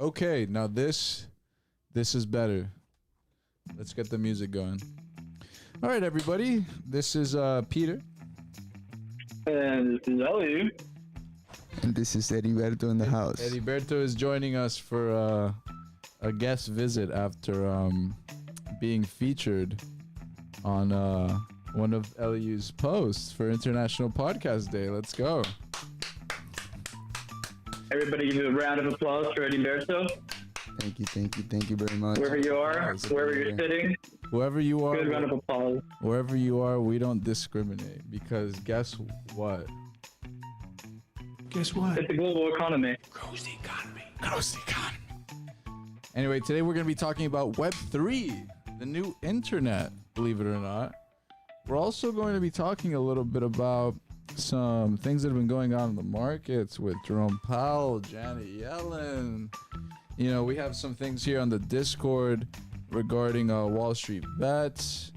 Okay, now this is better. Let's get the music going. All right, everybody. This is Peter. And this is Elihu. And this is Heriberto in the house. Heriberto is joining us for a guest visit after being featured on one of Elihu's posts for International Podcast Day. Let's go. Everybody give a round of applause for Heriberto. Thank you very much. Wherever you are, wherever you're sitting. Whoever you are, good round of applause. Wherever you are, we don't discriminate because guess what? Guess what? It's the global economy. Grows the economy. Anyway, today we're going to be talking about Web3, the new internet, believe it or not. We're also going to be talking a little bit about some things that have been going on in the markets with Jerome Powell, Janet Yellen. You know, we have some things here on the Discord regarding Wall Street bets.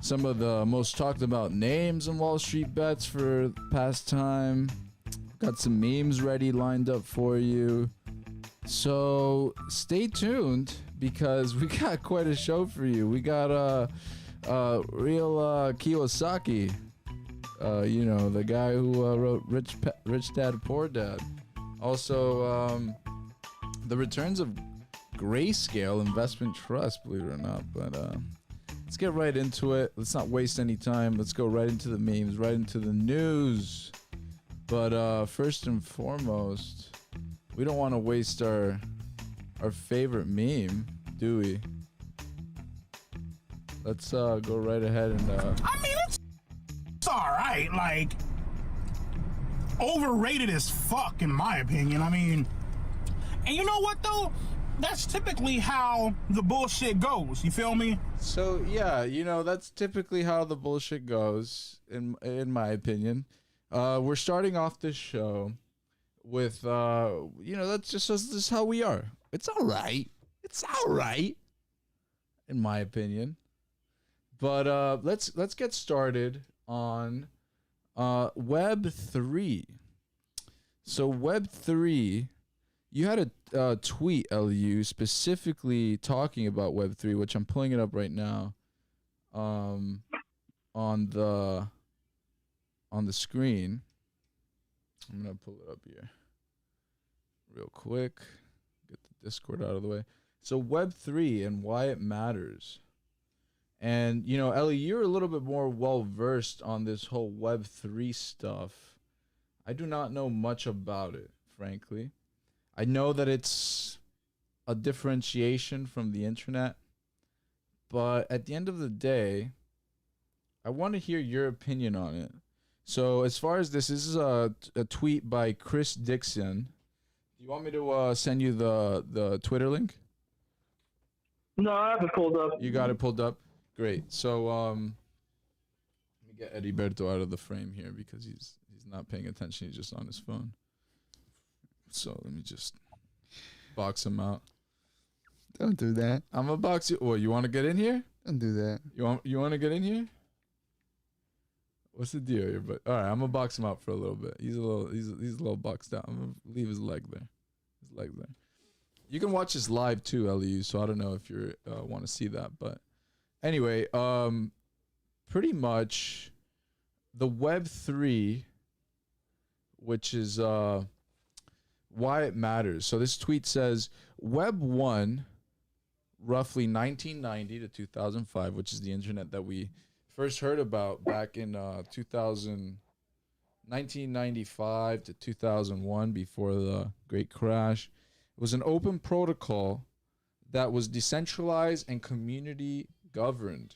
Some of the most talked about names in Wall Street bets for the past time. Got some memes ready lined up for you. So stay tuned because we got quite a show for you. We got real Kiyosaki. You know, the guy who wrote Rich Dad Poor Dad. Also, the returns of Grayscale Investment Trust, believe it or not. But let's get right into it. Let's not waste any time. Let's go right into the memes, right into the news. But first and foremost, we don't want to waste our favorite meme, do we? Let's go right ahead and I mean, it's alright, like, overrated as fuck, in my opinion. I mean, and you know what, though? That's typically how the bullshit goes, you feel me? So, yeah, you know, that's typically how the bullshit goes, in my opinion. We're starting off this show with, you know, that's just how we are. It's alright. It's alright, in my opinion. But let's get started on Web3. So Web3, you had a tweet, Elihu, specifically talking about Web3, which I'm pulling it up right now on the screen. I'm going to pull it up here real quick. Get the Discord out of the way. So Web3 and why it matters. And, you know, Ellie, you're a little bit more well-versed on this whole Web3 stuff. I do not know much about it, frankly. I know that it's a differentiation from the internet. But at the end of the day, I want to hear your opinion on it. So as far as this is a tweet by Chris Dixon. Do you want me to send you the Twitter link? No, I have it pulled up. You got it pulled up? Great. So let me get Heriberto out of the frame here because he's not paying attention. He's just on his phone. So let me just box him out. Don't do that. I'm gonna box you. What, you want to get in here? Don't do that. You want to get in here? What's the deal here? But all right, I'm gonna box him out for a little bit. He's a little boxed out. I'm gonna leave his leg there. His leg there. You can watch this live too, Elihu. So I don't know if you want to see that, but anyway, pretty much the Web3, which is why it matters. So this tweet says Web 1, roughly 1990 to 2005, which is the internet that we first heard about back in 1995 to 2001 before the great crash. It was an open protocol that was decentralized and community governed.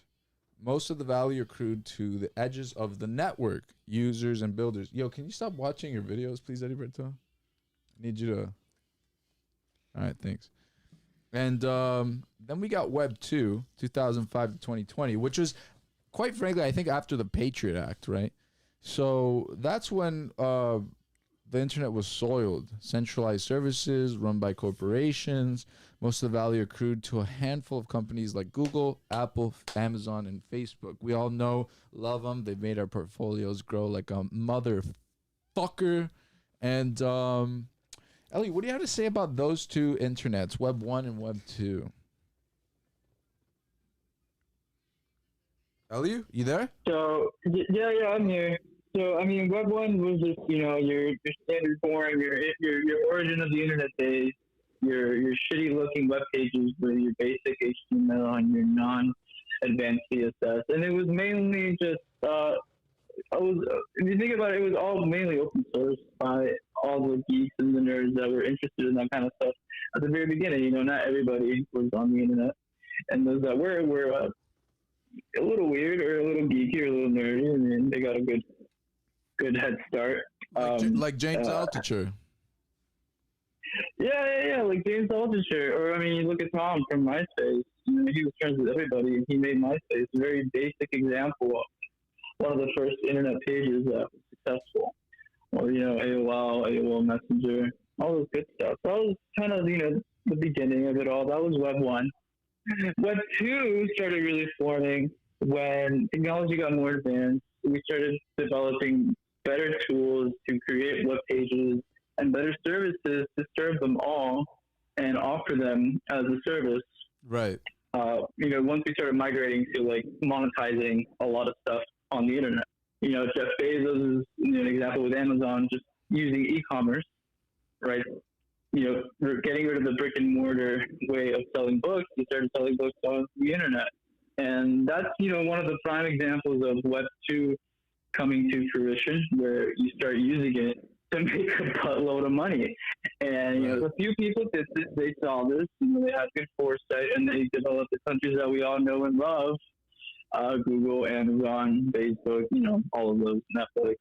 Most of the value accrued to the edges of the network, users and builders. Yo, can you stop watching your videos, please, Heriberto? I need you to. All right, thanks. And then we got Web 2, 2005 to 2020, which was, quite frankly, I think after the Patriot Act, right? So that's when the internet was soiled. Centralized services run by corporations. Most of the value accrued to a handful of companies like Google, Apple, Amazon, and Facebook. We all know, love them. They've made our portfolios grow like a motherfucker. And Ellie, what do you have to say about those two internets, Web 1 and Web 2? Ellie, you there? So yeah, I'm here. So I mean, Web 1 was just your standard form, your origin of the internet days, your shitty looking web pages with your basic HTML and your non-advanced CSS, and it was mainly just if you think about it, it was all mainly open source by all the geeks and the nerds that were interested in that kind of stuff at the very beginning. Not everybody was on the internet, and those that were a little weird or a little geeky or a little nerdy, and they got a good head start. Like James Altucher. Yeah, like James Altucher. Or I mean, you look at Tom from MySpace. He was friends with everybody, and he made MySpace a very basic example of one of the first internet pages that was successful. Or AOL Messenger, all those good stuff. So that was kind of the beginning of it all. That was Web 1. Web 2 started really forming when technology got more advanced. We started developing better tools to create web pages and better services to serve them all and offer them as a service. Right. Once we started migrating to like monetizing a lot of stuff on the internet. Jeff Bezos is an example with Amazon just using e-commerce, right? Getting rid of the brick and mortar way of selling books, he started selling books on the internet. And that's, one of the prime examples of Web 2 coming to fruition, where you start using it to make a buttload of money. And, a few people did this, they saw this, they had good foresight, and they developed the countries that we all know and love, Google, Amazon, Facebook, all of those, Netflix.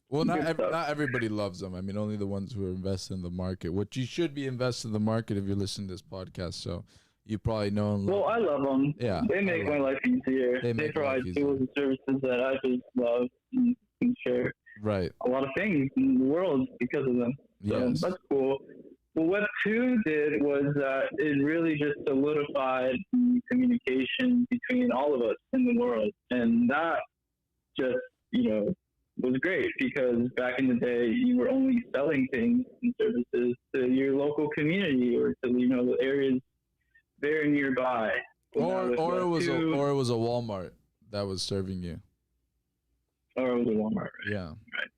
Well, not everybody loves them. I mean, only the ones who are invested in the market, which you should be invested in the market if you're listening to this podcast. So you probably know and love. Well, I love them. Yeah. They make my life easier. They provide tools and services that I just love and can share a lot of things in the world because of them. So Yes. that's cool. What Web 2 did was it really just solidified the communication between all of us in the world. And that just, was great, because back in the day you were only selling things and services to your local community or to the areas very nearby. Or it was a Walmart that was serving you. Or it was a Walmart. Right? Yeah. Right.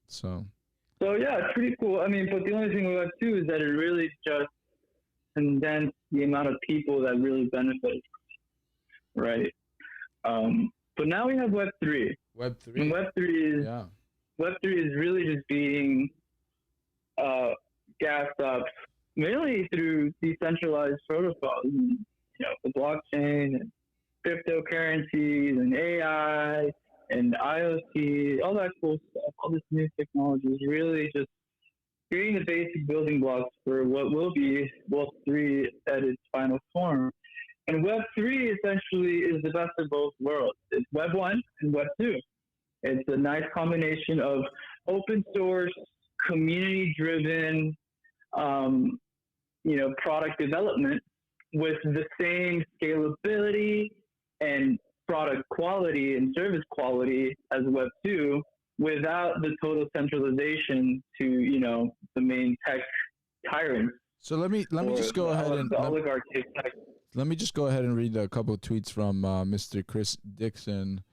So yeah, it's pretty cool. I mean, but the only thing with Web 2 is that it really just condensed the amount of people that really benefited from it. Right. But now we have Web 3. Web 3. And Web 3 is really just being gassed up mainly through decentralized protocols, the blockchain and cryptocurrencies and AI and IoT, all that cool stuff. All this new technology is really just creating the basic building blocks for what will be Web 3 at its final form. And Web 3 essentially is the best of both worlds. It's Web 1 and Web 2. It's a nice combination of open source, community-driven, product development with the same scalability and product quality and service quality as Web 2, without the total centralization to, the main tech tyrants. So let me just go ahead and let me just go ahead and read a couple of tweets from Mr. Chris Dixon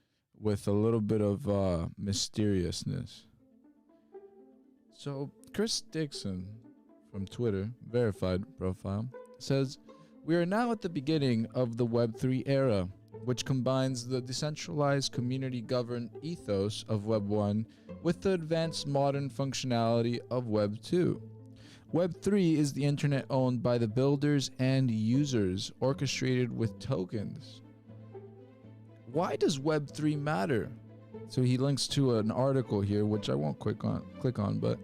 with a little bit of mysteriousness. So Chris Dixon from Twitter, verified profile, says, "We are now at the beginning of the Web 3 era, which combines the decentralized community-governed ethos of Web 1 with the advanced modern functionality of Web 2. Web 3 is the internet owned by the builders and users, orchestrated with tokens. Why does Web 3 matter?" So he links to an article here, which I won't click on, but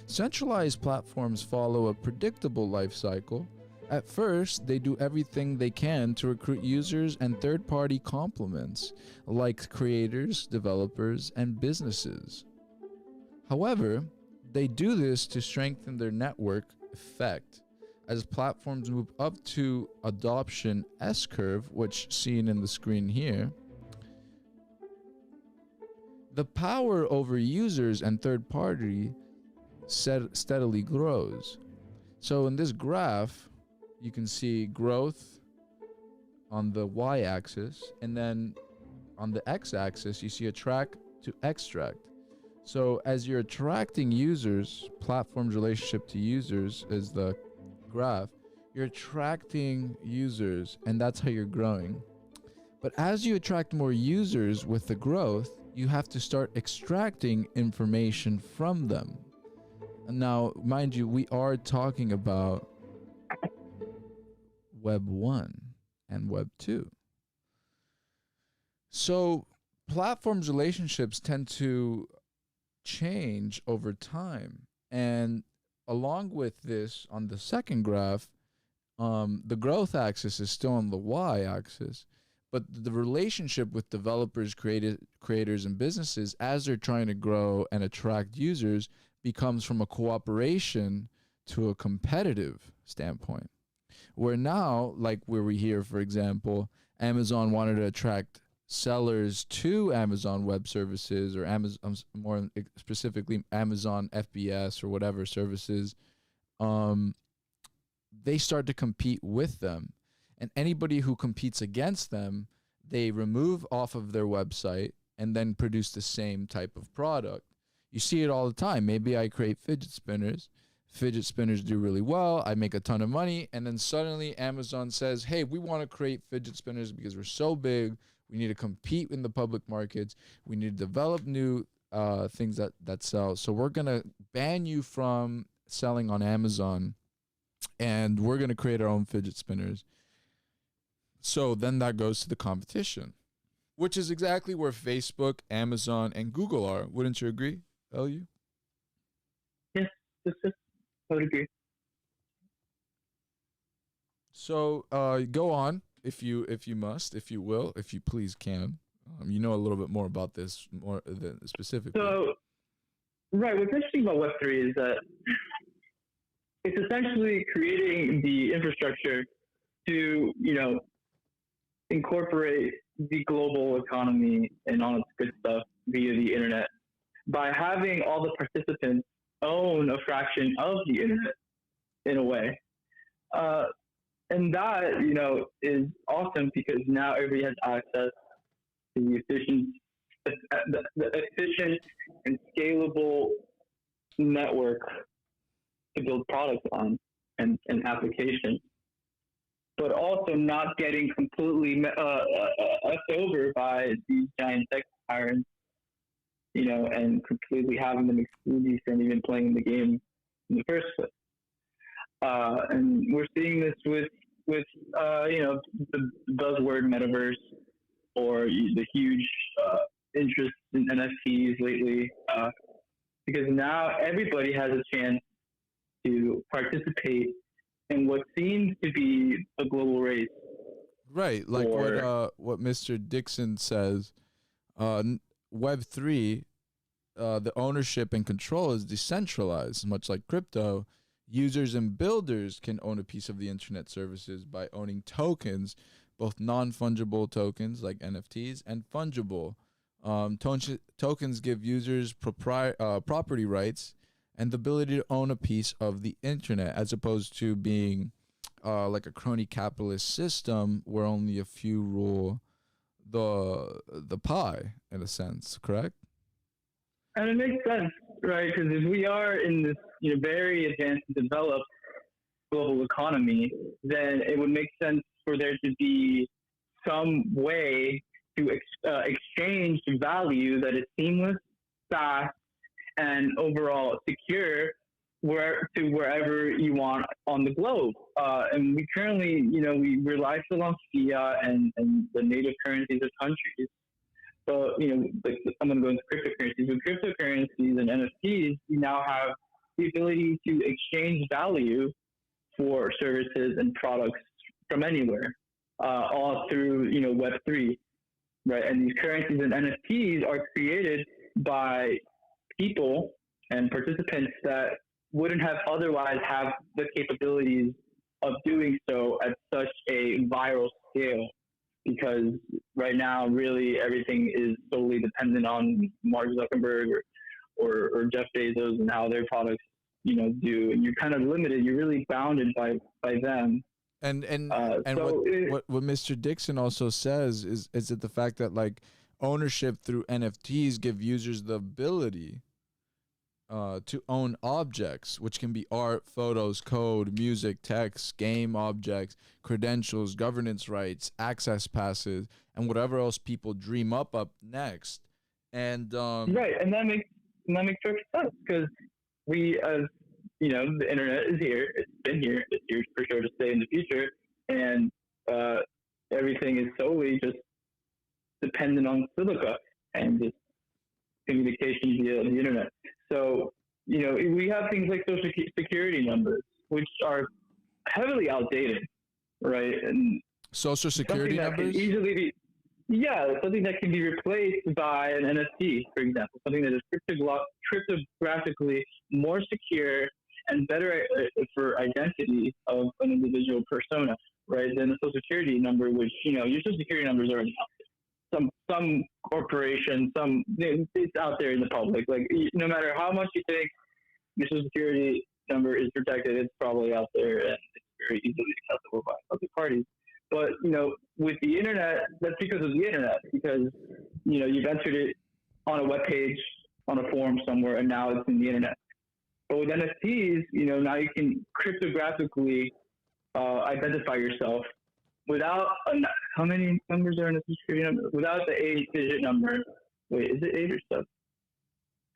centralized platforms follow a predictable life cycle. At first, they do everything they can to recruit users and third-party complements, like creators, developers, and businesses. However, they do this to strengthen their network effect. As platforms move up to adoption S-curve, which seen in the screen here, the power over users and third party steadily grows. So in this graph, you can see growth on the y-axis, and then on the x-axis, you see attract to extract. So as you're attracting users, platform's relationship to users is the graph. You're attracting users, and that's how you're growing. But as you attract more users with the growth, you have to start extracting information from them. And now, mind you, we are talking about Web 1 and Web 2. So platforms' relationships tend to change over time. And along with this, on the second graph, the growth axis is still on the y-axis, but the relationship with developers, creators, and businesses as they're trying to grow and attract users becomes from a cooperation to a competitive standpoint. Where now, like where we hear, for example, Amazon wanted to attract sellers to Amazon Web Services, or Amazon, more specifically Amazon FBS or whatever services, they start to compete with them. And anybody who competes against them, they remove off of their website and then produce the same type of product. You see it all the time. Maybe I create fidget spinners. Fidget spinners do really well. I make a ton of money. And then suddenly Amazon says, hey, we want to create fidget spinners because we're so big. We need to compete in the public markets. We need to develop new things that sell. So we're going to ban you from selling on Amazon, and we're going to create our own fidget spinners. So then that goes to the competition, which is exactly where Facebook, Amazon, and Google are. Wouldn't you agree, Elihu? Yes, I would agree. So go on, if you must, if you will, if you please can. You know a little bit more about this, more than specifically. So, right, what's interesting about Web3 is that it's essentially creating the infrastructure to, incorporate the global economy and all its good stuff via the internet by having all the participants own a fraction of the internet in a way. And that, is awesome because now everybody has access to the efficient and scalable network to build products on and applications, but also not getting completely effed over by these giant tech tyrants, and completely having them exclude you from even playing the game in the first place. And we're seeing this with the buzzword metaverse, or the huge interest in NFTs lately, because now everybody has a chance to participate in what seems to be a global race. Right, like what Mr. Dixon says, Web3, the ownership and control is decentralized, much like crypto. Users and builders can own a piece of the internet services by owning tokens, both non-fungible tokens like NFTs and fungible. Tokens give users property rights and the ability to own a piece of the internet, as opposed to being like a crony capitalist system where only a few rule the pie, in a sense, correct? And it makes sense, right? Because if we are in this very advanced and developed global economy, then it would make sense for there to be some way to exchange value that is seamless, fast, and overall secure wherever you want on the globe. And we currently, we rely still on fiat and the native currencies of countries. So, like I'm going to go into cryptocurrencies. With cryptocurrencies and NFTs, you now have the ability to exchange value for services and products from anywhere, all through, Web3, right? And these currencies and NFTs are created by people and participants that wouldn't have otherwise have the capabilities of doing so at such a viral scale, because right now really everything is solely dependent on Mark Zuckerberg or Jeff Bezos and how their products do, and you're kind of limited. You're really bounded by them. And so what Mr. Dixon also says is that the fact that like ownership through NFTs give users the ability to own objects, which can be art, photos, code, music, text, game objects, credentials, governance rights, access passes, and whatever else people dream up next. And right, and that makes perfect sense, because we, as the internet is here. It's been here. It's here for sure to stay in the future, and everything is solely just dependent on silica and just communication via the internet. So, we have things like social security numbers, which are heavily outdated, right? And social security numbers? Something that can be replaced by an NFT, for example, something that is cryptographically more secure and better for identity of an individual persona, right, than a social security number, which, your social security numbers are some corporation, it's out there in the public. Like, no matter how much you think your social security number is protected, it's probably out there, and it's very easily accessible by other parties. But, with the internet, that's because of the internet, because, you've entered it on a web page, on a forum somewhere, and now it's in the internet. But with NFTs, now you can cryptographically identify yourself without how many numbers are in a security number? Without the 8-digit number. Wait, is it 8 or 7?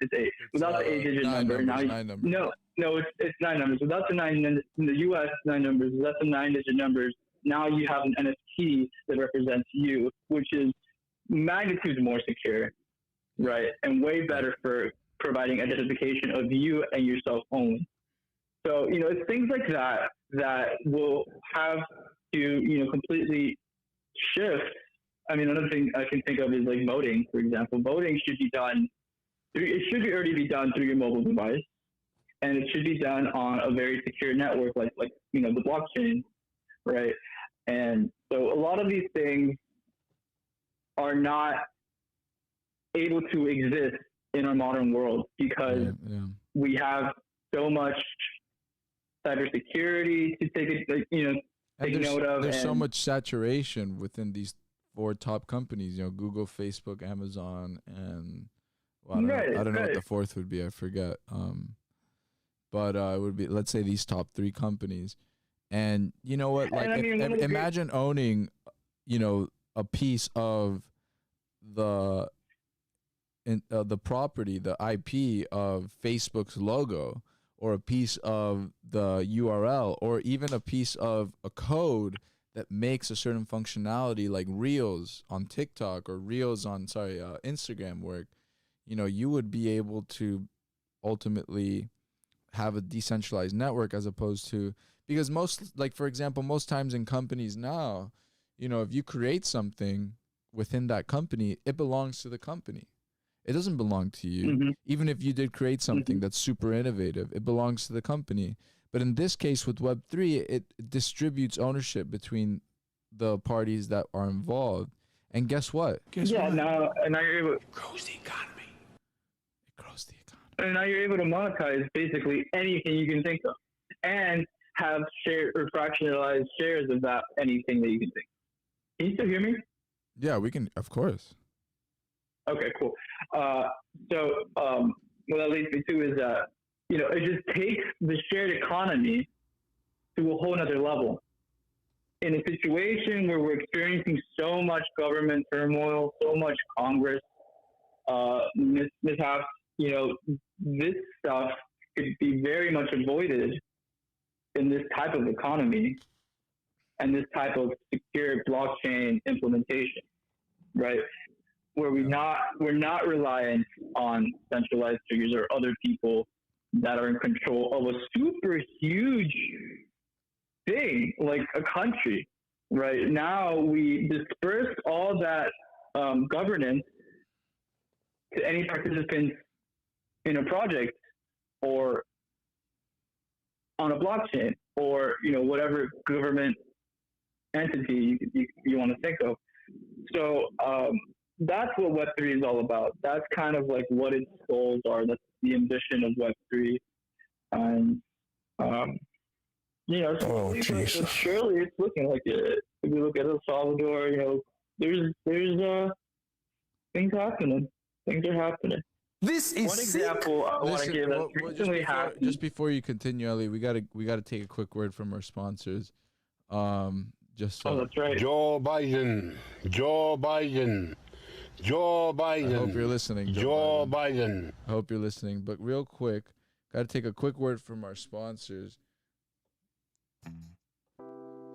It's 8. Without the 8-digit number. No, it's 9 numbers. Without the 9 in the U.S. 9 numbers. Without the 9-digit numbers. Now you have an NFT that represents you, which is magnitudes more secure, right, and way better for providing identification of you and yourself only. So, it's things like that will have to, completely shift. I mean, another thing I can think of is like voting, for example. Voting should be done, it should already be done through your mobile device, and it should be done on a very secure network like the blockchain, right? And so a lot of these things are not able to exist in our modern world because we have so much cybersecurity to take note of. There's so much saturation within these 4 top companies, Google, Facebook, Amazon, and I don't know what the 4th would be. I forget. But it would be, let's say, these top 3 companies. And you know what? Like, imagine owning, a piece of the property, the IP of Facebook's logo, or a piece of the URL, or even a piece of a code that makes a certain functionality, like Reels on TikTok or Reels on Instagram work. You would be able to ultimately have a decentralized network, as opposed to, because for example, most times in companies now, if you create something within that company, it belongs to the company. It doesn't belong to you. Mm-hmm. Even if you did create something that's super innovative, it belongs to the company. But in this case with Web3, it distributes ownership between the parties that are involved. And guess what? Now you're able. It grows the economy. And now you're able to monetize basically anything you can think of, and have share or fractionalized shares of that anything that you can think. Can you still hear me? Yeah, we can, of course. Okay, cool. What that leads me to is that, it just takes the shared economy to a whole nother level. In a situation where we're experiencing so much government turmoil, so much Congress mishaps, this stuff could be very much avoided in this type of economy and this type of secure blockchain implementation, right? Where we're not reliant on centralized figures or other people that are in control of a super huge thing like a country. Right now, we disperse all that governance to any participants in a project or on a blockchain or whatever government entity you want to think of. So that's what Web3 is all about. That's kind of like what its goals are. That's the ambition of Web3. And Oh, Jesus. surely it's looking like it. If you look at El Salvador, there's things happening. Things are happening. This is One example I want to Listen, give that's recently happened. just before you continue, Ellie, we gotta take a quick word from our sponsors. Just Oh, that's right. Joe Biden. Joe Biden. Joe Biden. I hope you're listening, Joe Biden. Biden. I hope you're listening. But real quick, gotta take a quick word from our sponsors.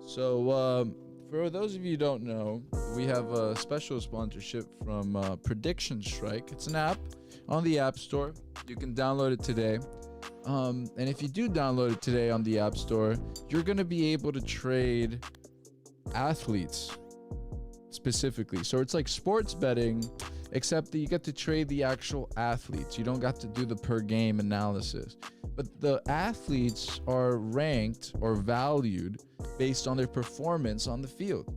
So, for those of you who don't know, we have a special sponsorship from Prediction Strike. It's an app on the App Store. You can download it today. And if you do download it today on the App Store, you're going to be able to trade athletes specifically. So it's like sports betting, except that you get to trade the actual athletes. You don't got to do the per game analysis. But the athletes are ranked or valued based on their performance on the field.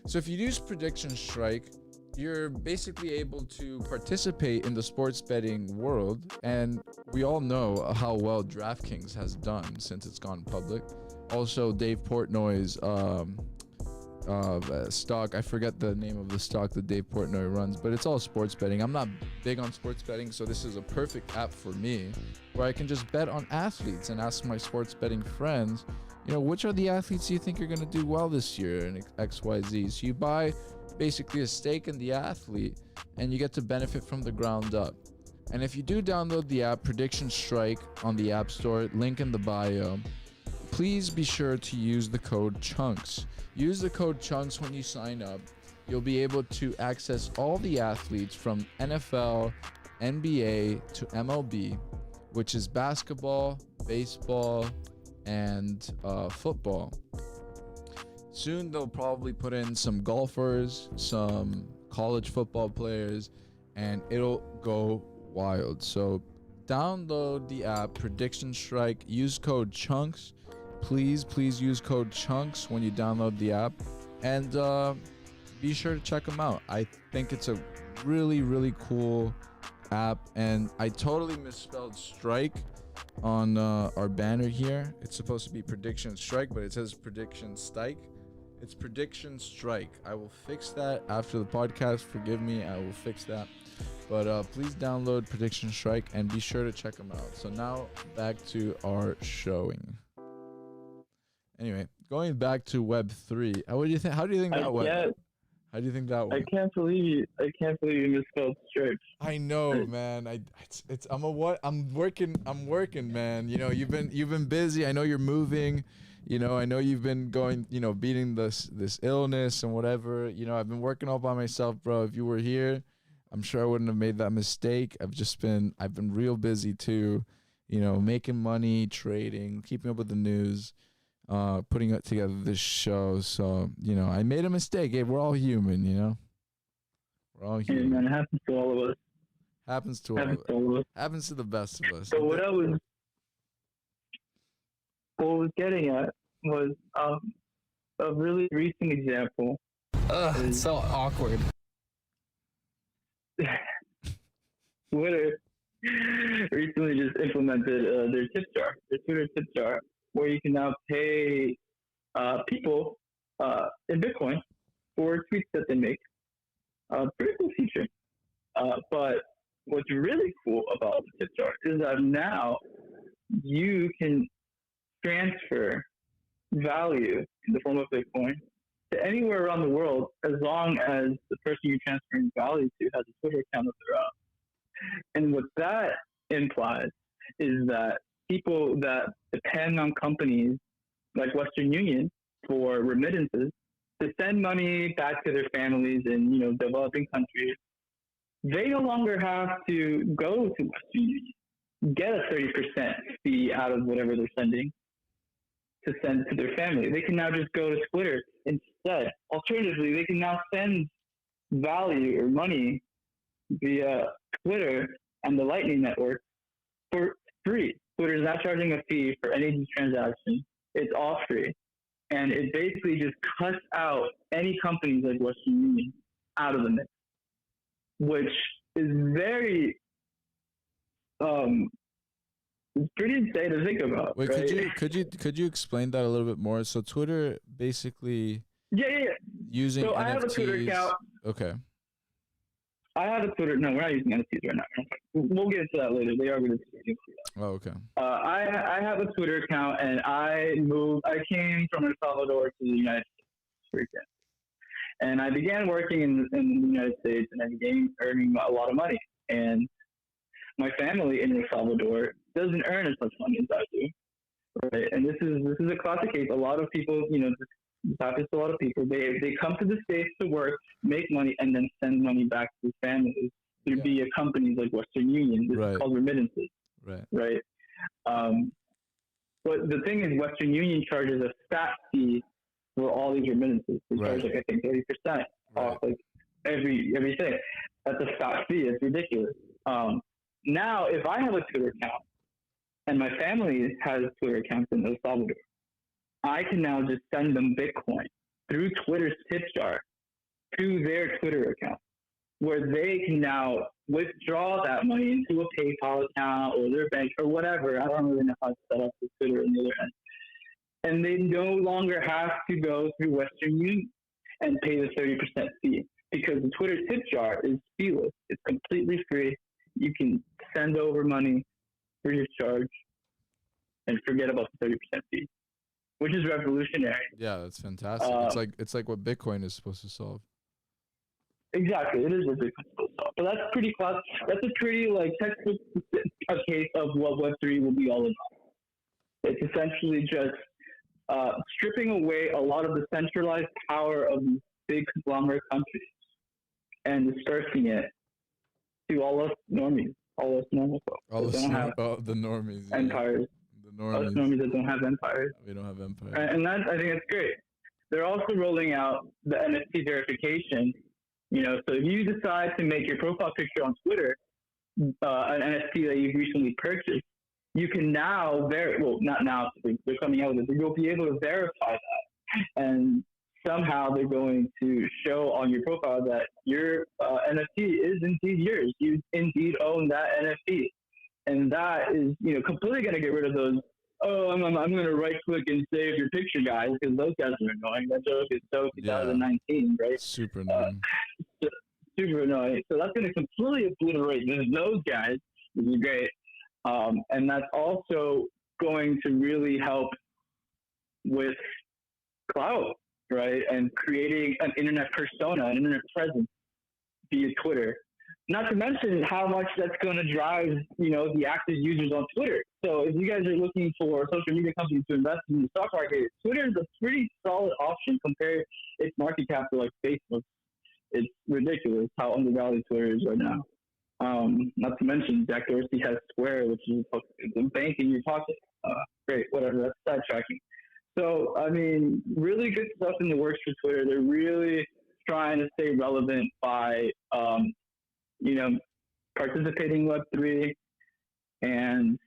So if you use Prediction Strike, you're basically able to participate in the sports betting world. And we all know how well DraftKings has done since it's gone public. Also, Dave Portnoy's stock, I forget the name of the stock that Dave Portnoy runs, but it's all sports betting. I'm not big on sports betting, so this is a perfect app for me where I can just bet on athletes and ask my sports betting friends, which are the athletes you think are going to do well this year in XYZ. So you buy basically a stake in the athlete and you get to benefit from the ground up. And if you do download the app Prediction Strike on the App Store, link in the bio, please be sure to use the code CHUNKS. Use the code CHUNKS when you sign up. You'll be able to access all the athletes from NFL, NBA to MLB, which is basketball, baseball, and football. Soon they'll probably put in some golfers, some college football players, and it'll go wild. So download the app Prediction Strike. Use code CHUNKS. Please use code CHUNKS when you download the app, and be sure to check them out. I think it's a really cool app, and I totally misspelled strike on our banner here. It's supposed to be Prediction Strike, but it says Prediction Strike. It's Prediction Strike. I will fix that after the podcast. Forgive me, I will fix that. But please download Prediction Strike and be sure to check them out. So now back to our showing. Anyway, going back to Web 3. What do you think? How do you think that went? How do you think that went? I can't believe you misspelled church. I know, man. I'm working, man. You've been busy. I know you're moving. I know you've been going, beating this illness and whatever. I've been working all by myself, bro. If you were here, I'm sure I wouldn't have made that mistake. I've been real busy too, making money, trading, keeping up with the news, putting together this show. So, I made a mistake. Hey, we're all human, We're all human. Yeah, man, it happens to all of us. Happens to all of us. Happens to the best of us. So what I was getting at was a really recent example. It's so awkward. Twitter recently just implemented their Twitter tip jar, where you can now pay people in Bitcoin for tweets that they make. Pretty cool feature. But what's really cool about the tip jar is that now you can transfer value in the form of Bitcoin to anywhere around the world, as long as the person you're transferring value to has a Twitter account of their own. And what that implies is that people that depend on companies like Western Union for remittances to send money back to their families in developing countries, they no longer have to go to Western Union, get a 30% fee out of whatever they're sending to send to their family. They can now just go to Twitter instead. Alternatively, they can now send value or money via Twitter and the Lightning Network for free. Twitter is not charging a fee for any of these transactions. It's all free. And it basically just cuts out any companies like Western Union out of the mix, which is very It's pretty insane to think about. Wait, right? could you explain that a little bit more? So Twitter basically Yeah. using So NFTs. I have a Twitter account. Okay. I have a Twitter. No, we're not using NFTs right now. We'll get into that later. They are going to see that. Oh, okay. I have a Twitter account, and I came from El Salvador to the United States, for example. And I began working in the United States, and I began earning a lot of money. And my family in El Salvador doesn't earn as much money as I do, right? And this is a classic case. A lot of people, this happens to a lot of people. They come to the States to work, make money, and then send money back to their families through via companies like Western Union. This is called remittances, right? But the thing is, Western Union charges a fat fee for all these remittances. They charge I think 30% off everything. That's a fat fee. It's ridiculous. Now, if I have a Twitter account and my family has Twitter accounts in El Salvador, I can now just send them Bitcoin through Twitter's tip jar to their Twitter account, where they can now withdraw that money into a PayPal account or their bank or whatever. I don't really know how to set up the Twitter on the other end. And they no longer have to go through Western Union and pay the 30% fee, because the Twitter tip jar is feeless. It's completely free. You can send over money free of charge and forget about the 30% fee, which is revolutionary. Yeah, that's fantastic. It's like what Bitcoin is supposed to solve. Exactly, it is what Bitcoin is supposed to solve. But that's pretty classic. That's a pretty textbook case of what Web3 will be all about. It's essentially just stripping away a lot of the centralized power of these big conglomerate countries and dispersing it to all us normies, all us normal folks. All the normies. Empires. The normies. Us normies that don't have empires. We don't have empires. And I think that's great. They're also rolling out the NFT verification. So if you decide to make your profile picture on Twitter an NFT that you've recently purchased, you can now not now, they're coming out with it, but you'll be able to verify that. And somehow they're going to show on your profile that your NFT is indeed yours. You indeed own that NFT. And that is, completely going to get rid of those, I'm going to right click and save your picture guys, because those guys are annoying. That joke is so 2019, right? Super annoying. Super annoying. So that's going to completely obliterate those guys, which is great. And that's also going to really help with clout, right? And creating an internet persona, an internet presence via Twitter. Not to mention how much that's going to drive, the active users on Twitter. So if you guys are looking for social media companies to invest in the stock market, Twitter is a pretty solid option compared its market cap to Facebook. It's ridiculous how undervalued Twitter is right now. Not to mention Jack Dorsey has Square, which is the bank in your pocket. Great, whatever, that's sidetracking. So, really good stuff in the works for Twitter. They're really trying to stay relevant by, participating in Web3 and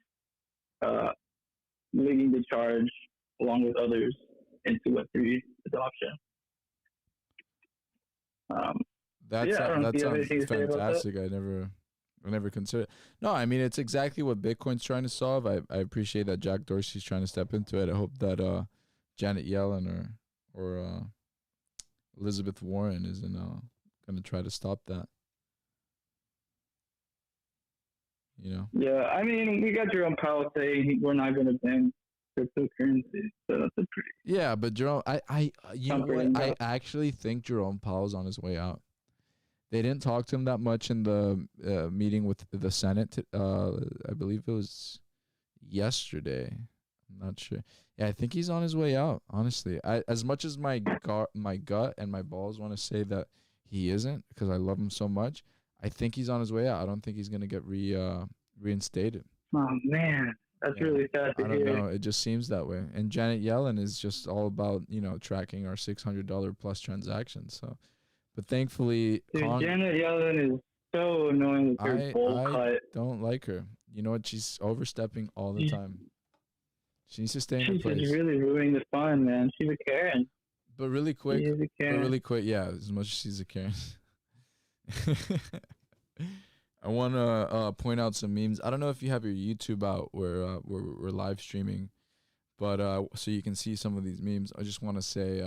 leading the charge along with others into Web3 adoption. That sounds fantastic. I never considered. No, it's exactly what Bitcoin's trying to solve. I appreciate that Jack Dorsey's trying to step into it. I hope that Janet Yellen or Elizabeth Warren isn't going to try to stop that. Yeah, we got Jerome Powell saying we're not going to ban cryptocurrency, so that's a pretty. Yeah, but Jerome, I actually think Jerome Powell's on his way out. They didn't talk to him that much in the meeting with the Senate. I believe it was yesterday. I'm not sure. Yeah, I think he's on his way out. Honestly, as much as my gut and my balls want to say that he isn't, because I love him so much, I think he's on his way out. I don't think he's gonna get reinstated. Oh man, that's really sad to hear. I don't know. It just seems that way. And Janet Yellen is just all about tracking our $600 plus transactions. So, but thankfully, Janet Yellen is so annoying with her bowl cut. I don't like her. You know what? She's overstepping all the time. She needs to stay in her place. She's really ruining the fun, man. She's a Karen. But really quick, yeah, as much as she's a Karen. I want to point out some memes. I don't know if you have your YouTube out where we're live streaming, but so you can see some of these memes. I just want to say,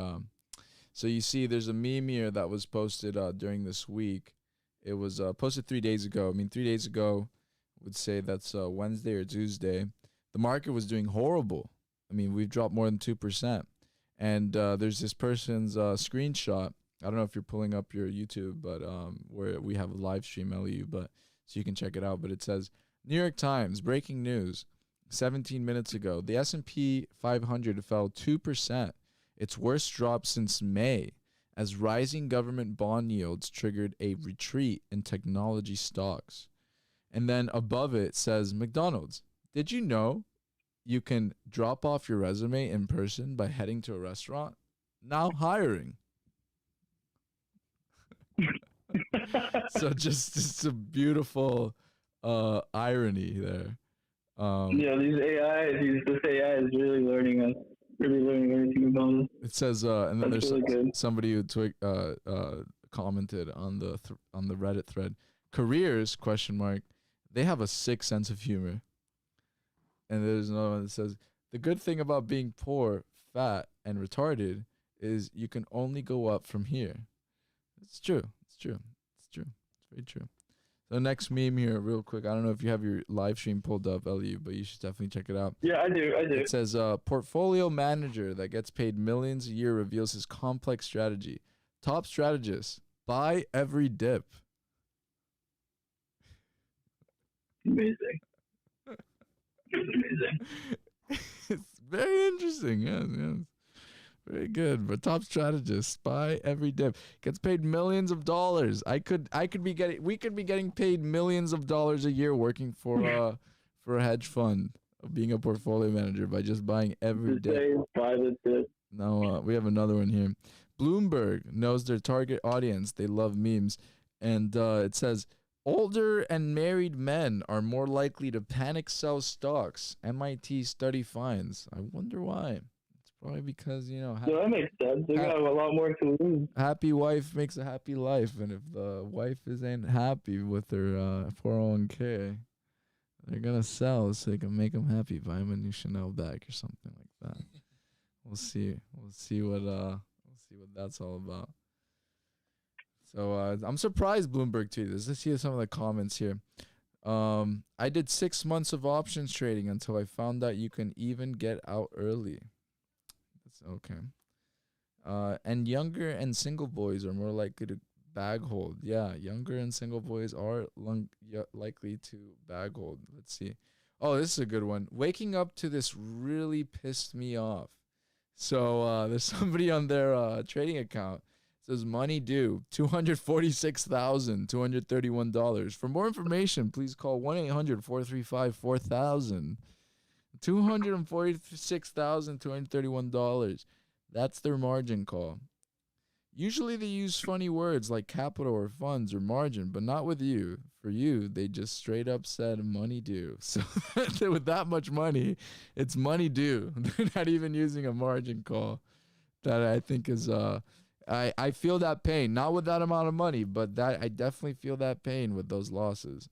so you see there's a meme here that was posted during this week. It was posted 3 days ago. I mean, 3 days ago, I would say that's Wednesday or Tuesday. The market was doing horrible. I mean, we've dropped more than 2%. And there's this person's screenshot. I don't know if you're pulling up your YouTube, but where we have a live stream, Elihu, but so you can check it out. But it says, New York Times, breaking news, 17 minutes ago, the S&P 500 fell 2%, its worst drop since May, as rising government bond yields triggered a retreat in technology stocks. And then above it says, McDonald's, did you know you can drop off your resume in person by heading to a restaurant? Now hiring. So just a beautiful irony there. This AI is really learning us, really learning everything about us. It says, and then That's there's really good. somebody who commented on the Reddit thread, careers ? They have a sick sense of humor. And there's another one that says, the good thing about being poor, fat, and retarded is you can only go up from here. It's true. It's true. It's true. It's very true. The next meme here, real quick. I don't know if you have your live stream pulled up, Elihu, but you should definitely check it out. Yeah, I do. It says, portfolio manager that gets paid millions a year reveals his complex strategy. Top strategist, buy every dip. Amazing. Amazing. It's very interesting. Yes, yes. Very good. But top strategist, buy every dip. Gets paid millions of dollars. We could be getting paid millions of dollars a year working for a hedge fund, being a portfolio manager by just buying every dip. Buy the dip. Now we have another one here. Bloomberg knows their target audience. They love memes. And it says, older and married men are more likely to panic sell stocks. MIT study finds. I wonder why. It's probably because, So that makes sense. They got a lot more to lose. happy wife makes a happy life. And if the wife ain't happy with her 401k, they're going to sell so they can make them happy. Buy them a new Chanel bag or something like that. We'll see. We'll see what that's all about. So I'm surprised Bloomberg tweeted this. Let's see some of the comments here. I did 6 months of options trading until I found out you can even get out early. That's okay. And younger and single boys are more likely to bag hold. Yeah, younger and single boys are likely to bag hold. Let's see. Oh, this is a good one. Waking up to this really pissed me off. So there's somebody on their trading account. Says money due $246,231. For more information, please call 1-800-435-4000. $246,231. That's their margin call. Usually they use funny words like capital or funds or margin, but not with you. For you, they just straight up said money due. So with that much money, it's money due. They're not even using a margin call. That I think is I feel that pain, not with that amount of money, but that I definitely feel that pain with those losses.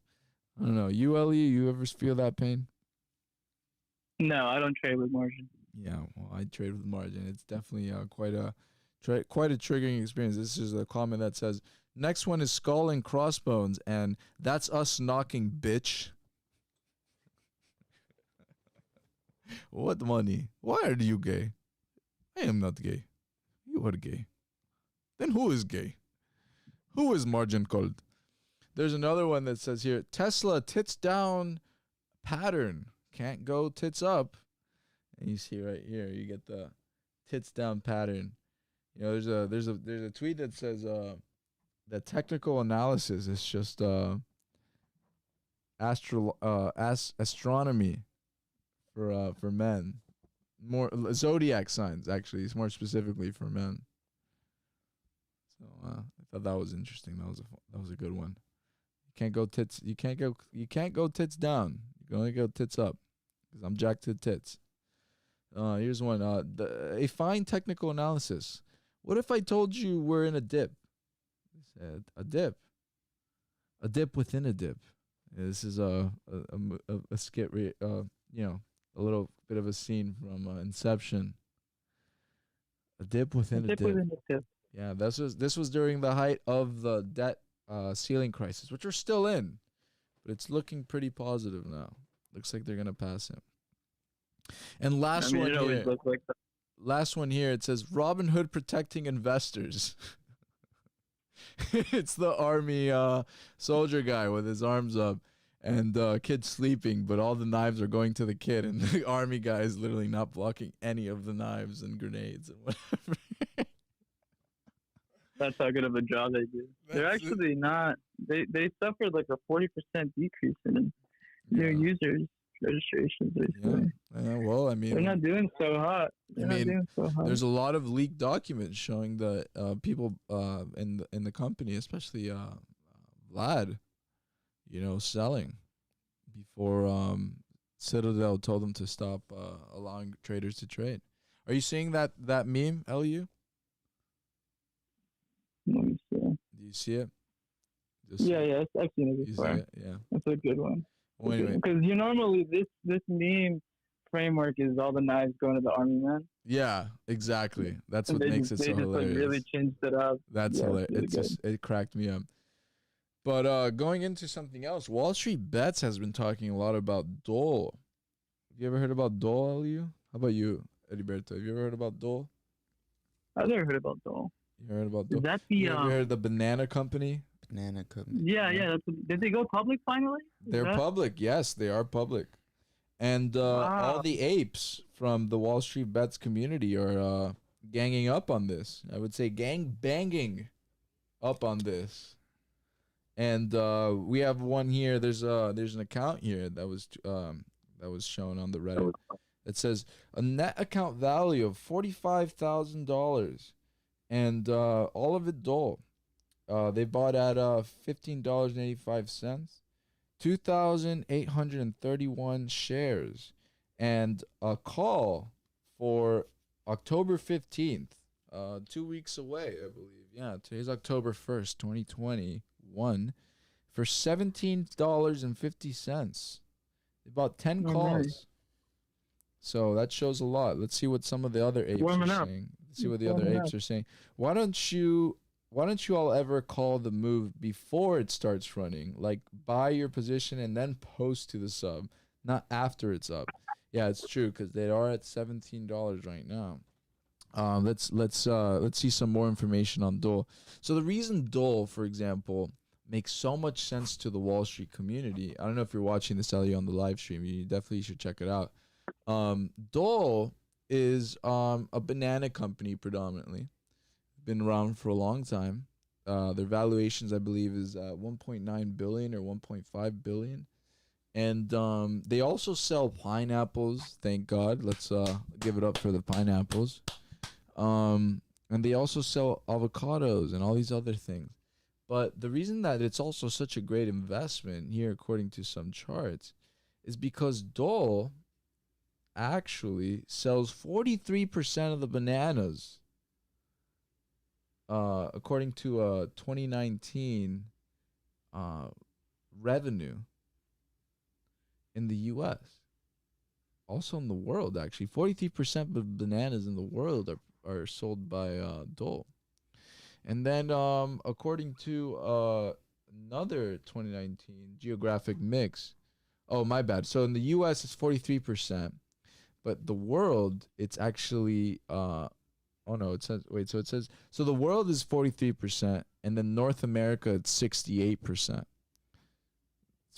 I don't know. You, Ellie, you ever feel that pain? No, I don't trade with margin. Yeah, well, I trade with margin. It's definitely quite a triggering experience. This is a comment that says, next one is skull and crossbones, and that's us knocking, bitch. What money? Why are you gay? I am not gay. You are gay. Then who is gay? Who is margin called? There's another one that says here, Tesla tits down pattern. Can't go tits up. And you see right here, you get the tits down pattern. You know, there's a tweet that says that technical analysis is just astronomy for men. More zodiac signs, actually. It's more specifically for men. So I thought that was interesting. That was a good one. You can't go tits tits down. You can only go tits up, because I'm jacked to tits. Here's one. A fine technical analysis. What if I told you we're in a dip? He said a dip. A dip within a dip. This is a skit, a little bit of a scene from Inception. A dip within a dip. Within a dip. Yeah, this was during the height of the debt ceiling crisis, which we're still in, but it's looking pretty positive now. Looks like they're gonna pass him. And last one here. Like Last one here. It says Robin Hood protecting investors. It's the army soldier guy with his arms up and kid sleeping, but all the knives are going to the kid, and the army guy is literally not blocking any of the knives and grenades and whatever. That's how good of a job they do. They're actually not. They suffered like a 40% decrease in new users registrations recently. Yeah, well, I mean, they're not doing so hot. There's a lot of leaked documents showing that people in the company, especially Vlad, selling before Citadel told them to stop allowing traders to trade. Are you seeing that meme, Elihu? Let me see. Do you see it? Yeah, I've seen it before. You see it? Yeah. That's a good one. Well, anyway. Because normally this meme framework is all the knives going to the army man. Yeah, exactly. That's what makes it so hilarious. They just really changed it up. That's hilarious. It cracked me up. But going into something else, Wall Street Bets has been talking a lot about Dole. Have you ever heard about Dole, Elihu? How about you, Heriberto? Have you ever heard about Dole? I've never heard about Dole. You heard about Dole? Is that the you ever heard of the banana company? Banana company. Yeah. Did they go public finally? They're public. Yes, they are public. And all the apes from the Wall Street Bets community are ganging up on this. I would say gang banging up on this. And we have one here. There's an account here that was shown on the Reddit. It says a net account value of $45,000, and all of it Dole. They bought at $15.85, 2,831 shares, and a call for October 15th, 2 weeks away, I believe. Yeah, today's October 1st, 2021, for $17.50. They bought 10 calls. Nice. So that shows a lot. Let's see what some of the other apes are saying. Let's see what the other apes are saying. Why don't you all ever call the move before it starts running? Like buy your position and then post to the sub, not after it's up. Yeah, it's true because they are at $17 right now. Let's see some more information on Dole. So the reason Dole, for example, makes so much sense to the Wall Street community. I don't know if you're watching this, Ellie, on the live stream. You definitely should check it out. Dole is a banana company predominantly. Been around for a long time. Their valuations, I believe, is 1.9 billion or 1.5 billion. And they also sell pineapples, thank God. Let's give it up for the pineapples. And they also sell avocados and all these other things. But the reason that it's also such a great investment here, according to some charts, is because Dole actually sells 43% of the bananas, according to 2019 revenue in the U.S. Also in the world, actually. 43% of bananas in the world are sold by Dole. And then according to another 2019 geographic mix, oh, my bad. So in the U.S., it's 43%. But the world, it's actually, so the world is 43%, and then North America, it's 68%. It's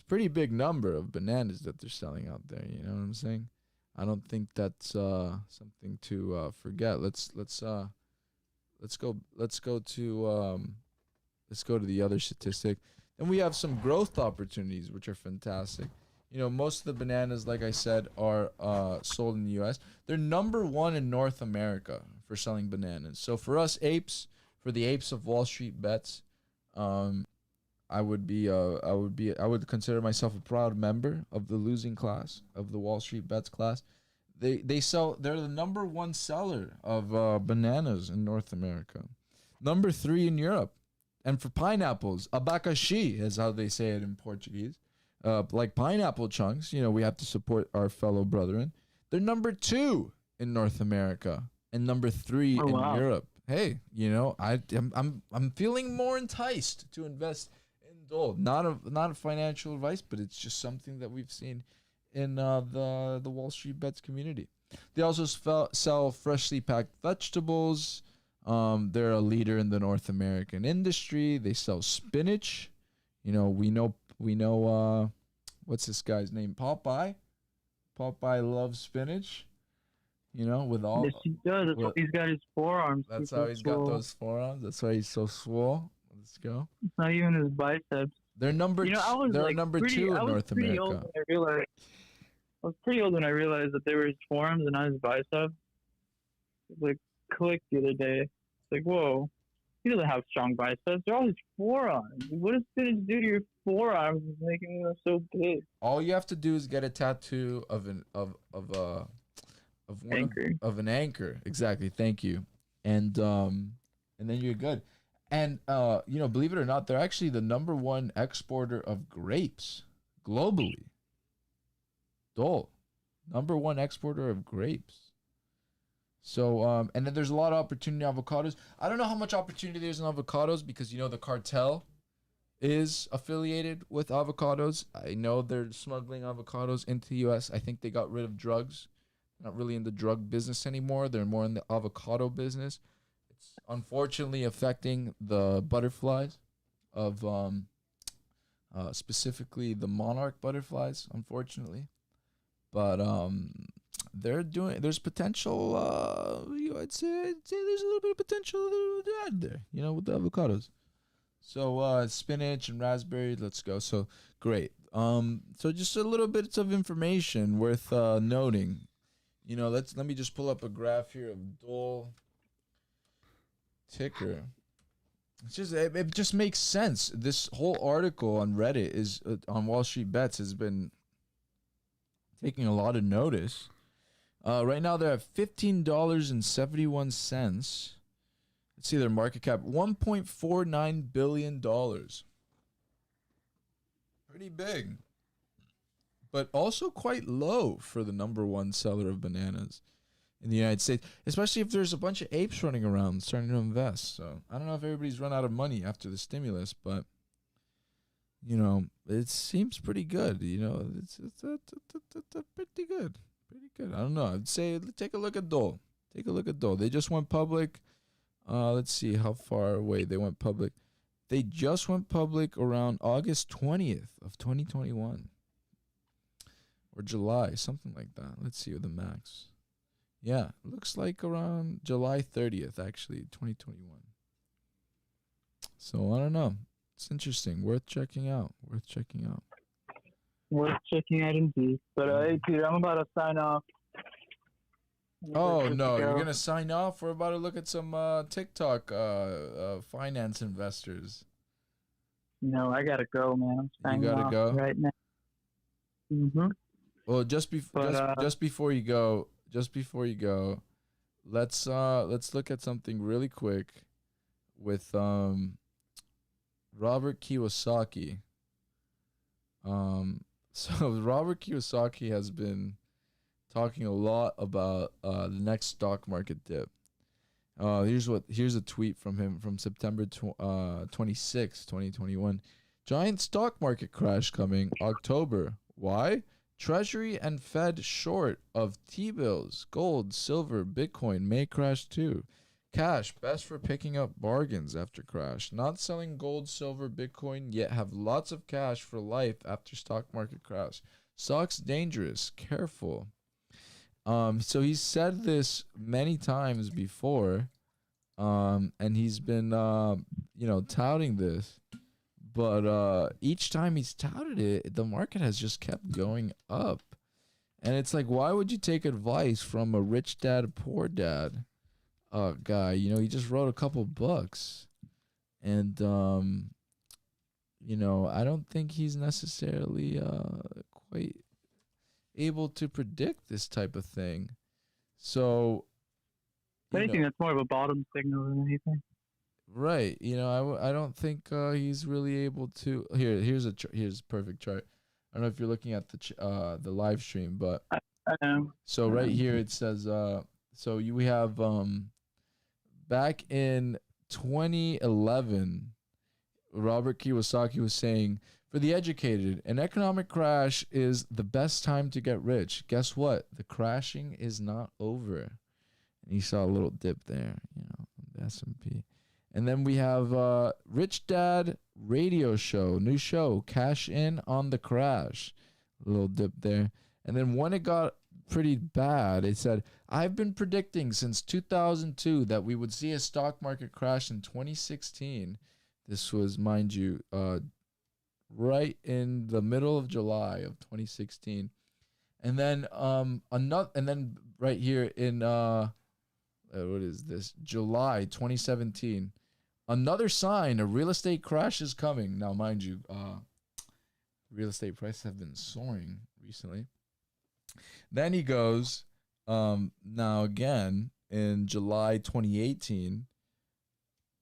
a pretty big number of bananas that they're selling out there, you know what I'm saying? I don't think that's something to forget. Let's go to the other statistic. Then we have some growth opportunities, which are fantastic. You know, most of the bananas, like I said, are sold in the U.S. They're number one in North America for selling bananas. So for us apes, for the apes of Wall Street Bets, I would consider myself a proud member of the losing class, of the Wall Street Bets class. They're the number one seller of bananas in North America, number 3 in Europe, and for pineapples, abacaxi is how they say it in Portuguese. like pineapple chunks. You know, we have to support our fellow brethren. They're number 2 in North America and number 3 in Europe. Hey, you know, I'm feeling more enticed to invest in Dole. Not a financial advice, but it's just something that we've seen in the Wall Street Bets community. They also sell freshly packed vegetables. They're a leader in the North American industry. They sell spinach. You know, we know what's this guy's name? Popeye. Popeye loves spinach. You know, with all. Yes, he does. That's why he's got his forearms. That's how he's got those forearms. That's why he's so swole. Let's go. It's not even his biceps. They're number. You know, I was they're like number 2 in North America. I was pretty old when I realized that they were his forearms and not his biceps. It like clicked the other day. It's like, whoa, he doesn't have strong biceps. They're all his forearms. What does spinach do to your forearms? It's making them so big. All you have to do is get a tattoo of an anchor. Exactly. Thank you. And then you're good. And you know, believe it or not, they're actually the number 1 exporter of grapes globally. Dole, number 1 exporter of grapes. So and then there's a lot of opportunity in avocados. I don't know how much opportunity there's in avocados because, you know, the cartel is affiliated with avocados. I know they're smuggling avocados into the U.S. I think they got rid of drugs. Not really in the drug business anymore. They're more in the avocado business. It's unfortunately affecting the butterflies of specifically the monarch butterflies, unfortunately. But there's potential, I'd say there's a little bit of potential there, you know, with the avocados. So spinach and raspberry, let's go. So great. So just a little bit of information worth noting. You know, let me just pull up a graph here of Dole ticker. It just makes sense. This whole article on Reddit is on Wall Street Bets has been taking a lot of notice. Right now they're at $15.71. Let's see their market cap, $1.49 billion. Pretty big. But also quite low for the number 1 seller of bananas in the United States, especially if there's a bunch of apes running around starting to invest. So I don't know if everybody's run out of money after the stimulus, but you know, it seems pretty good. You know, it's pretty good. Pretty good. I don't know. I'd say take a look at Dole. Take a look at Dole. They just went public. Let's see how far away they went public. They just went public around August 20th of 2021. Or July, something like that. Let's see with the max. Yeah, looks like around July 30th, actually, 2021. So I don't know. It's interesting. Worth checking out. Worth checking out indeed. But hey, Peter, I'm about to sign off. Oh no, you're gonna sign off? We're about to look at some TikTok finance investors. No, I gotta go, man. I'm signing off right now. Mhm. Well, just before you go, let's look at something really quick with Robert Kiyosaki. So Robert Kiyosaki has been talking a lot about the next stock market dip. Here's a tweet from him from September 26, 2021. Giant stock market crash coming October. Why? Treasury and Fed short of T-bills, gold, silver, Bitcoin may crash too. Cash, best for picking up bargains after crash. Not selling gold, silver, Bitcoin, yet have lots of cash for life after stock market crash. Stocks dangerous, careful. So he's said this many times before, and he's been, touting this. But each time he's touted it, the market has just kept going up. And it's like, why would you take advice from a rich dad, poor dad guy? You know, he just wrote a couple books. And, I don't think he's necessarily quite able to predict this type of thing. So, if anything, that's more of a bottom signal than anything. Right. I don't think he's really able to. Here's a perfect chart. don't know if you're looking at the live stream, but Um, so right here it says we have back in 2011, Robert Kiyosaki was saying, for the educated, an economic crash is the best time to get rich. Guess what? The crashing is not over. And you saw a little dip there, the S&P. And then we have Rich Dad radio show, new show, cash in on the crash. A little dip there. And then when it got pretty bad, it said, I've been predicting since 2002 that we would see a stock market crash in 2016. This was, mind you, right in the middle of July of 2016. And then right here in what is this? July 2017. Another sign, a real estate crash is coming. Now, mind you, real estate prices have been soaring recently. Then he goes, now again, in July 2018,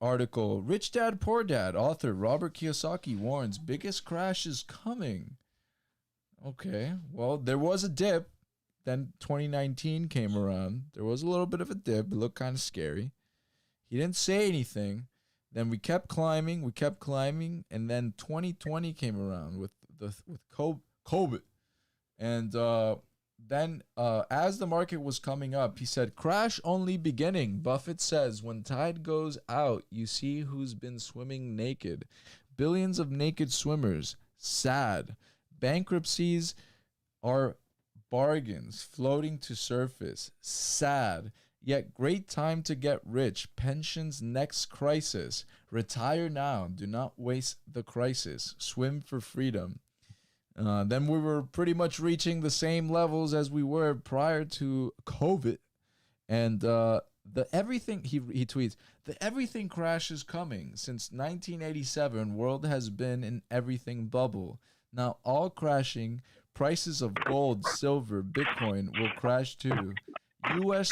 article, Rich Dad, Poor Dad, author Robert Kiyosaki warns biggest crash is coming. Okay, well, there was a dip. Then 2019 came around. There was a little bit of a dip. It looked kind of scary. He didn't say anything. Then we kept climbing. And then 2020 came around with COVID. And then as the market was coming up, he said, crash only beginning. Buffett says, when tide goes out, you see who's been swimming naked. Billions of naked swimmers. Sad. Bankruptcies are bargains floating to surface. Sad. Yet great time to get rich. Pensions next crisis. Retire now. Do not waste the crisis. Swim for freedom. Then we were pretty much reaching the same levels as we were prior to COVID. And the everything, he tweets, the everything crash is coming. Since 1987, world has been in everything bubble. Now all crashing. Prices of gold, silver, Bitcoin will crash too. US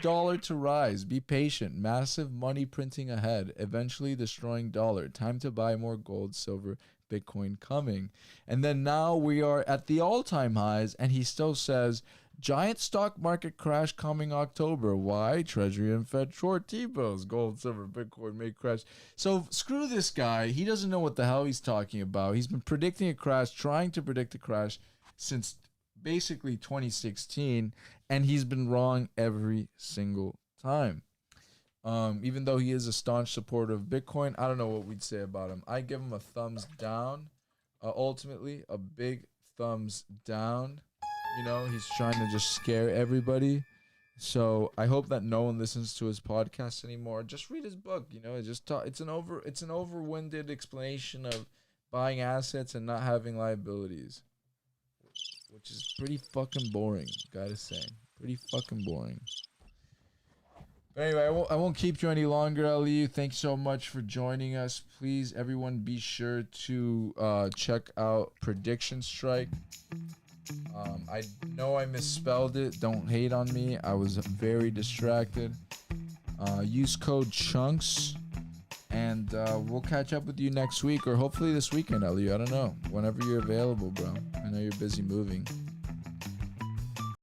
dollar to rise. Be patient. Massive money printing ahead. Eventually destroying dollar. Time to buy more gold, silver, Bitcoin coming. And then now we are at the all-time highs, and he still says, giant stock market crash coming October. Why? Treasury and Fed short T-bills. Gold, silver, Bitcoin may crash. So screw this guy. He doesn't know what the hell he's talking about. He's been predicting a crash, trying to predict a crash since basically 2016, and he's been wrong every single time. Even though he is a staunch supporter of Bitcoin, I don't know what we'd say about him. I give him a thumbs down. Ultimately, a big thumbs down. He's trying to just scare everybody. So I hope that no one listens to his podcast anymore. Just read his book. It's an overwinded explanation of buying assets and not having liabilities, which is pretty fucking boring, gotta say. Pretty fucking boring. But anyway, I won't keep you any longer, Elihu. Thanks so much for joining us. Please, everyone, be sure to check out Prediction Strike. I know I misspelled it. Don't hate on me. I was very distracted. Use code CHUNKS. And we'll catch up with you next week, or hopefully this weekend, Elihu. I don't know. Whenever you're available, bro. I know you're busy moving.